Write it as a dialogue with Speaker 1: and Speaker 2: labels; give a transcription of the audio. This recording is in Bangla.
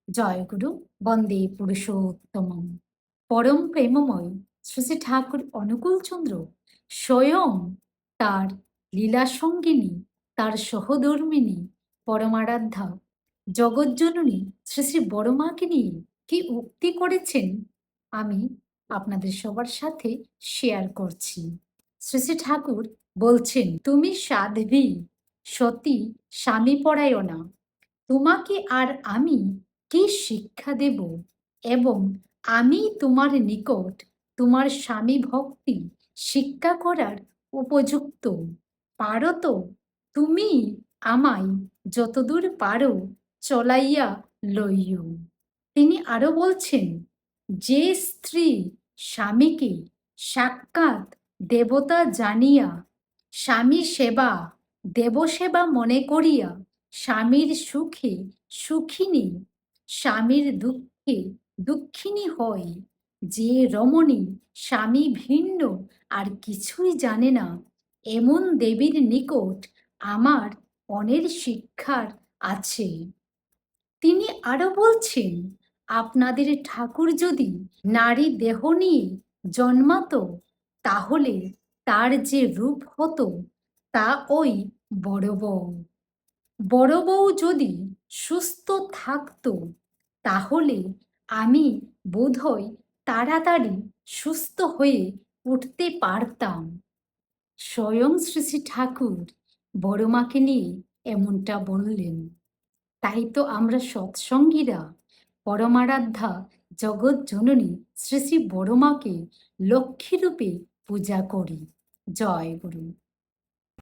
Speaker 1: জয়গুরু বন্দে পুরুষোত্তমম। পরম প্রেমময় শ্রী শ্রী ঠাকুর অনুকূলচন্দ্র স্বয়ং তার লীলা সঙ্গিনী, তার সহধর্মিনী, পরমারাধ্যা জগজ্জননী শ্রী শ্রী বড়মাকে নিয়ে কি উক্তি করেছেন আমি আপনাদের সবার সাথে শেয়ার করছি। শ্রী শ্রী ঠাকুর বলছেন, তুমি সাধ্বী, সতী, স্বামী পরায়ণা, তোমাকে আর আমি কি শিক্ষা দেব, এবং আমি তোমার নিকট তোমার স্বামী ভক্তি শিক্ষা করার উপযুক্ত। পারো তো তুমি আমায় যতদূর পারো চলাইয়া লইও। তিনি আরো বলছেন, যে স্ত্রী স্বামীকে সাক্ষাৎ দেবতা জানিয়া, স্বামী সেবা দেবসেবা মনে করিয়া, স্বামীর সুখে সুখিনী, স্বামীর দুঃখে দুঃখিনী হয়, যে রমণী স্বামী ভিন্ন আর কিছুই জানে না, এমন দেবীর নিকট আমার অনেক শিক্ষার আছে। তিনি আরো বলছেন, আপনাদের ঠাকুর যদি নারী দেহ নিয়ে জন্মাতো, তাহলে তার যে রূপ হতো তা ওই বড় বউ। বড় বউ যদি সুস্থ থাকতো, তাহলে আমি বোধহয় তাড়াতাড়ি সুস্থ হয়ে উঠতে পারতাম। স্বয়ং শ্রী শ্রী ঠাকুর বড়মাকে নিয়ে এমনটা বললেন। তাই তো আমরা সৎসঙ্গীরা পরমারাধ্যা জগৎ জননী শ্রী শ্রী বড়মাকে লক্ষ্মী রূপে পূজা করি। জয় গুরু।